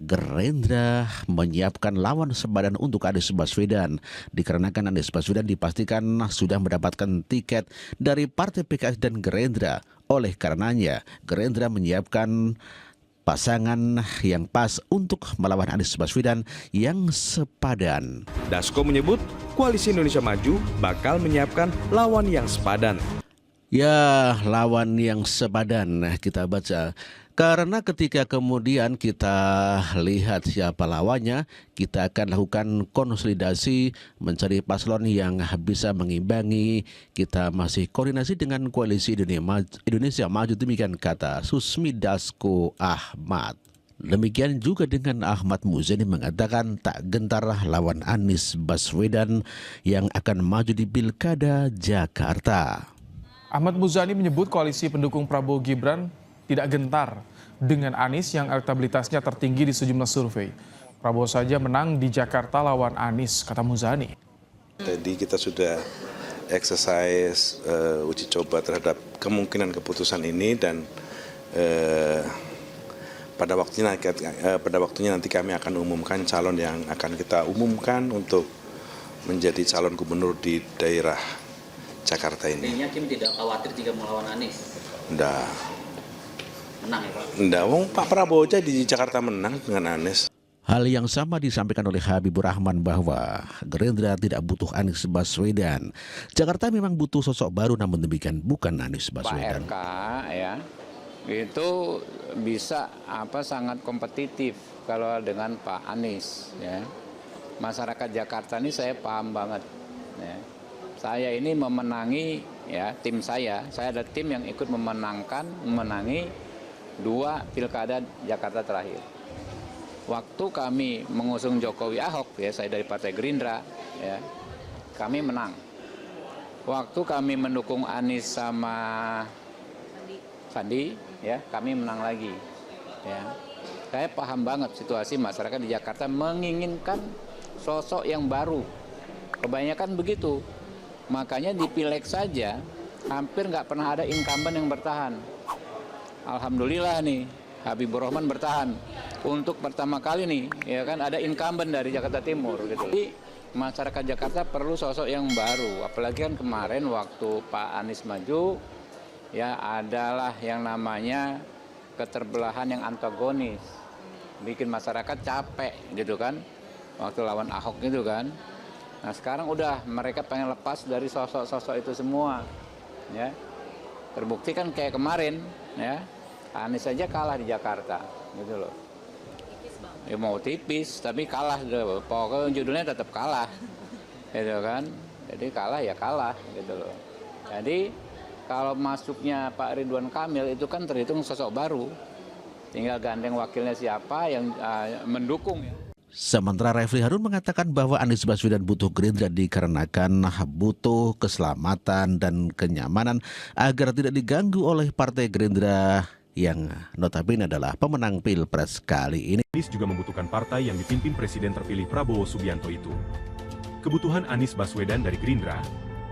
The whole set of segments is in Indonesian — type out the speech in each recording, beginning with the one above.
Gerindra menyiapkan lawan sepadan untuk Anies Baswedan. Dikarenakan Anies Baswedan dipastikan sudah mendapatkan tiket dari Partai PKS dan Gerindra. Oleh karenanya, Gerindra menyiapkan pasangan yang pas untuk melawan Anies Baswedan yang sepadan. Dasko menyebut Koalisi Indonesia Maju bakal menyiapkan lawan yang sepadan. Ya, lawan yang sepadan kita baca. Karena ketika kemudian kita lihat siapa lawannya, kita akan lakukan konsolidasi mencari paslon yang bisa mengimbangi. Kita masih koordinasi dengan Koalisi Indonesia Maju, demikian kata Susmi Dasko Ahmad. Demikian juga dengan Ahmad Muzani mengatakan tak gentar lawan Anies Baswedan yang akan maju di Pilkada Jakarta. Ahmad Muzani menyebut koalisi pendukung Prabowo Gibran tidak gentar dengan Anies yang elektabilitasnya tertinggi di sejumlah survei. Prabowo saja menang di Jakarta lawan Anies, kata Muzani. Jadi kita sudah exercise uji coba terhadap kemungkinan keputusan ini dan pada waktunya nanti kami akan umumkan calon yang akan kita umumkan untuk menjadi calon gubernur di daerah Jakarta ini. Artinya Kim tidak khawatir jika melawan Anies? Enggak. Menang ya Pak? Enggak, Pak Prabowo aja di Jakarta menang dengan Anies. Hal yang sama disampaikan oleh Habibur Rahman bahwa Gerindra tidak butuh Anies Baswedan. Jakarta memang butuh sosok baru, namun demikian bukan Anies Baswedan. Pak RK ya, itu bisa sangat kompetitif kalau dengan Pak Anies. Ya. Masyarakat Jakarta ini saya paham banget. Ya. Saya ini memenangi ya tim saya ada tim yang ikut memenangi 2 pilkada Jakarta terakhir. Waktu kami mengusung Jokowi Ahok, ya saya dari Partai Gerindra, ya kami menang. Waktu kami mendukung Anies sama Sandi, ya kami menang lagi. Ya, saya paham banget situasi masyarakat di Jakarta menginginkan sosok yang baru. Kebanyakan begitu. Makanya di Pileg saja hampir nggak pernah ada incumbent yang bertahan. Alhamdulillah nih, Habibur Rahman bertahan. Untuk pertama kali nih, ya kan ada incumbent dari Jakarta Timur gitu. Jadi masyarakat Jakarta perlu sosok yang baru. Apalagi kan kemarin waktu Pak Anies maju, ya adalah yang namanya keterbelahan yang antagonis. Bikin masyarakat capek gitu kan. Waktu lawan Ahok gitu kan. Nah sekarang udah mereka pengen lepas dari sosok-sosok itu semua. Ya. Terbukti kan kayak kemarin, ya. Anies saja kalah di Jakarta, gitu loh. Ya mau tipis, tapi kalah. Pokoknya judulnya tetap kalah, gitu kan. Jadi kalah ya kalah, gitu loh. Jadi kalau masuknya Pak Ridwan Kamil itu kan terhitung sosok baru. Tinggal gandeng wakilnya siapa yang mendukung. Sementara Refli Harun mengatakan bahwa Anies Baswedan butuh Gerindra dikarenakan butuh keselamatan dan kenyamanan agar tidak diganggu oleh Partai Gerindra yang notabene adalah pemenang Pilpres kali ini. Anies juga membutuhkan partai yang dipimpin Presiden terpilih Prabowo Subianto itu. Kebutuhan Anies Baswedan dari Gerindra,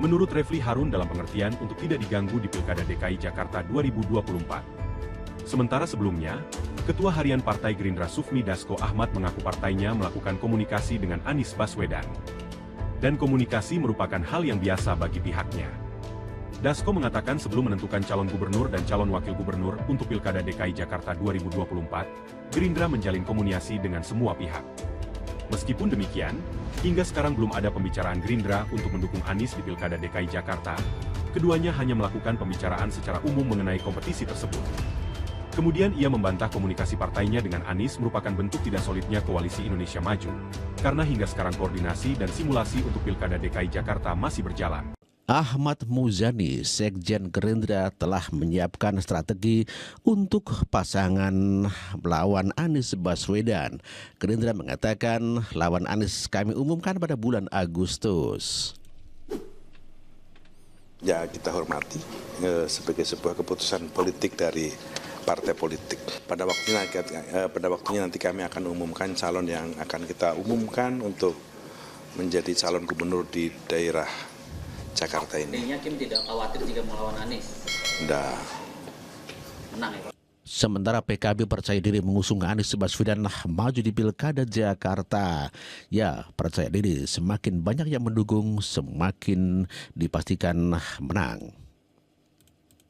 menurut Refli Harun dalam pengertian untuk tidak diganggu di Pilkada DKI Jakarta 2024. Sementara sebelumnya, Ketua Harian Partai Gerindra Susmi Dasko Ahmad mengaku partainya melakukan komunikasi dengan Anies Baswedan. Dan komunikasi merupakan hal yang biasa bagi pihaknya. Dasko mengatakan sebelum menentukan calon gubernur dan calon wakil gubernur untuk Pilkada DKI Jakarta 2024, Gerindra menjalin komunikasi dengan semua pihak. Meskipun demikian, hingga sekarang belum ada pembicaraan Gerindra untuk mendukung Anies di Pilkada DKI Jakarta. Keduanya hanya melakukan pembicaraan secara umum mengenai kompetisi tersebut. Kemudian ia membantah komunikasi partainya dengan Anies merupakan bentuk tidak solidnya Koalisi Indonesia Maju, karena hingga sekarang koordinasi dan simulasi untuk Pilkada DKI Jakarta masih berjalan. Ahmad Muzani, Sekjen Gerindra, telah menyiapkan strategi untuk pasangan lawan Anies Baswedan. Gerindra mengatakan lawan Anies kami umumkan pada bulan Agustus. Ya kita hormati sebagai sebuah keputusan politik dari partai politik. Pada waktunya nanti kami akan umumkan calon yang akan kita umumkan untuk menjadi calon gubernur di daerah Jakarta ini. Artinya Kim tidak khawatir jika melawan Anies? Enggak. Menang ya Pak? Sementara PKB percaya diri mengusung Anies Baswedan maju di Pilkada Jakarta. Ya, percaya diri, semakin banyak yang mendukung, semakin dipastikan menang.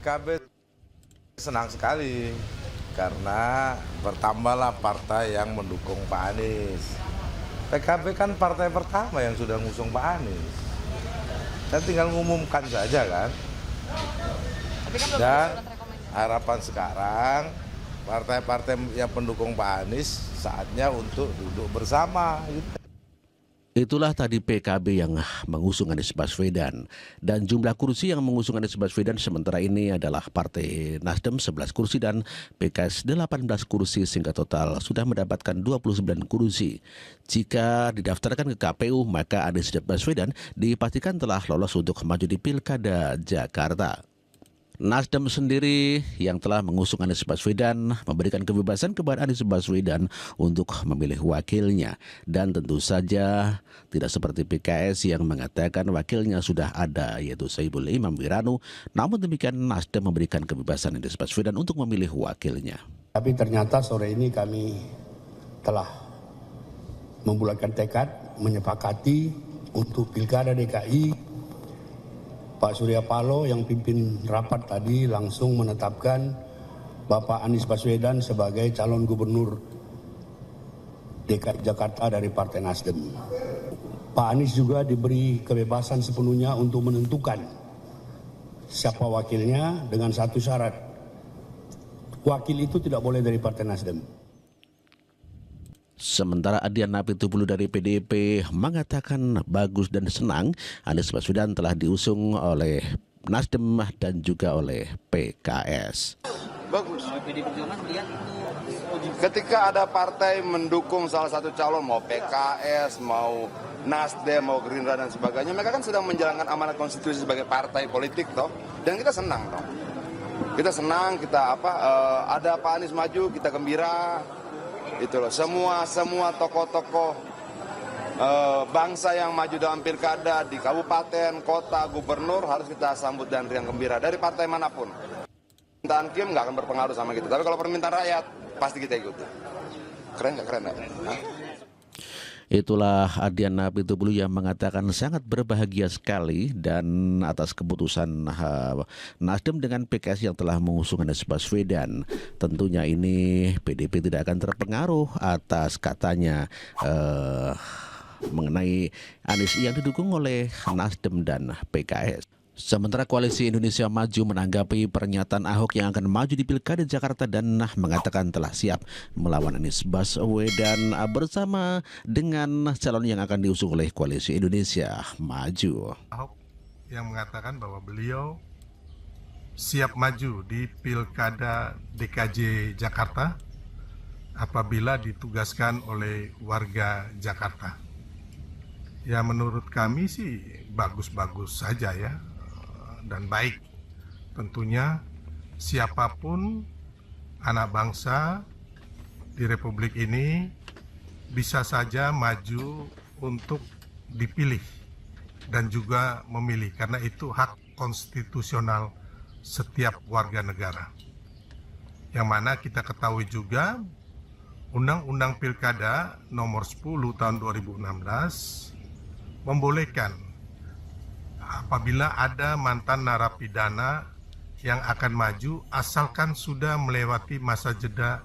PKB senang sekali karena bertambahlah partai yang mendukung Pak Anies. PKB kan partai pertama yang sudah ngusung Pak Anies. Dan tinggal mengumumkan saja kan. Dan harapan sekarang partai-partai yang pendukung Pak Anies saatnya untuk duduk bersama. Itulah tadi PKB yang mengusung Anies Baswedan. Dan jumlah kursi yang mengusung Anies Baswedan sementara ini adalah Partai Nasdem 11 kursi dan PKS 18 kursi sehingga total sudah mendapatkan 29 kursi. Jika didaftarkan ke KPU maka Anies Baswedan dipastikan telah lolos untuk maju di Pilkada Jakarta. Nasdem sendiri yang telah mengusung Anies Baswedan memberikan kebebasan kepada Anies Baswedan untuk memilih wakilnya. Dan tentu saja tidak seperti PKS yang mengatakan wakilnya sudah ada yaitu Sohibul Imam Wiranu. Namun demikian Nasdem memberikan kebebasan Anies Baswedan untuk memilih wakilnya. Tapi ternyata sore ini kami telah membulatkan tekad menyepakati untuk Pilkada DKI. Pak Surya Paloh yang pimpin rapat tadi langsung menetapkan Bapak Anies Baswedan sebagai calon gubernur DKI Jakarta dari Partai Nasdem. Pak Anies juga diberi kebebasan sepenuhnya untuk menentukan siapa wakilnya dengan satu syarat. Wakil itu tidak boleh dari Partai Nasdem. Sementara Adian Apitupulu dari PDIP mengatakan bagus dan senang Anies Baswedan telah diusung oleh Nasdem dan juga oleh PKS. Bagus. Ketika ada partai mendukung salah satu calon, mau PKS, mau Nasdem, mau Gerindra dan sebagainya, mereka kan sedang menjalankan amanat konstitusi sebagai partai politik toh, dan kita senang toh. Kita senang, ada Pak Anies maju, kita gembira. Itu loh, semua tokoh-tokoh bangsa yang maju dalam pilkada di kabupaten, kota, gubernur harus kita sambut dan riang gembira dari partai manapun. Permintaan Kim nggak akan berpengaruh sama kita, tapi kalau permintaan rakyat pasti kita ikuti. Keren nggak keren nggak? Itulah Adian Apitupulu yang mengatakan sangat berbahagia sekali dan atas keputusan Nasdem dengan PKS yang telah mengusung Anies Baswedan. Tentunya ini PDIP tidak akan terpengaruh atas katanya mengenai Anies yang didukung oleh Nasdem dan PKS. Sementara Koalisi Indonesia Maju menanggapi pernyataan Ahok yang akan maju di Pilkada Jakarta dan mengatakan telah siap melawan Anies Baswedan bersama dengan calon yang akan diusung oleh Koalisi Indonesia Maju. Ahok yang mengatakan bahwa beliau siap maju di Pilkada DKJ Jakarta apabila ditugaskan oleh warga Jakarta. Ya menurut kami sih bagus-bagus saja ya. Dan baik, tentunya siapapun anak bangsa di Republik ini bisa saja maju untuk dipilih dan juga memilih karena itu hak konstitusional setiap warga negara. Yang mana kita ketahui juga Undang-Undang Pilkada nomor 10 tahun 2016 membolehkan apabila ada mantan narapidana yang akan maju asalkan sudah melewati masa jeda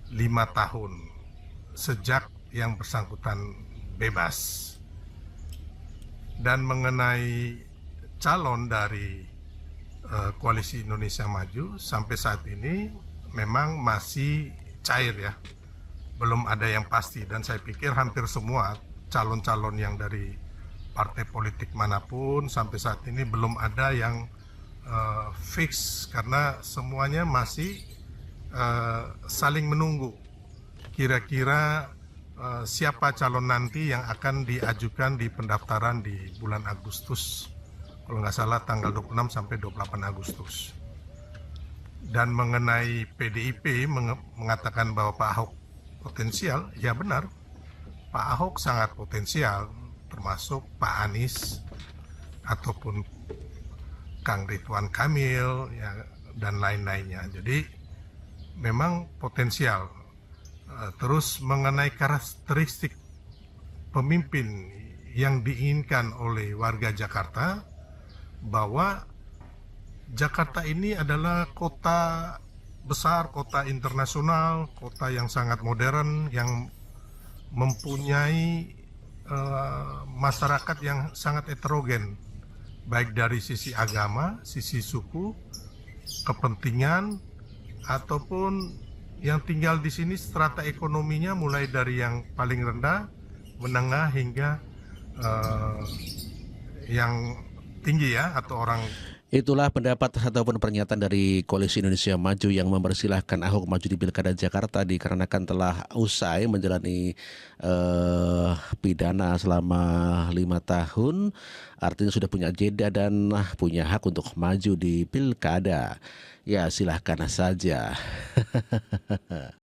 5 tahun sejak yang bersangkutan bebas. Dan mengenai calon dari Koalisi Indonesia Maju sampai saat ini memang masih cair ya, belum ada yang pasti dan saya pikir hampir semua calon-calon yang dari partai politik manapun sampai saat ini belum ada yang fix karena semuanya masih saling menunggu kira-kira siapa calon nanti yang akan diajukan di pendaftaran di bulan Agustus, kalau nggak salah tanggal 26 sampai 28 Agustus. Dan mengenai PDIP mengatakan bahwa Pak Ahok potensial, ya benar, Pak Ahok sangat potensial, termasuk Pak Anies ataupun Kang Ridwan Kamil ya, dan lain-lainnya. Jadi memang potensial. Terus mengenai karakteristik pemimpin yang diinginkan oleh warga Jakarta, bahwa Jakarta ini adalah kota besar, kota internasional, kota yang sangat modern, yang mempunyai masyarakat yang sangat heterogen, baik dari sisi agama, sisi suku, kepentingan, ataupun yang tinggal di sini strata ekonominya mulai dari yang paling rendah, menengah hingga yang tinggi ya, atau orang. Itulah pendapat ataupun pernyataan dari Koalisi Indonesia Maju yang mempersilahkan Ahok maju di Pilkada Jakarta dikarenakan telah usai menjalani pidana selama 5 tahun, artinya sudah punya jeda dan punya hak untuk maju di Pilkada. Ya silahkan saja.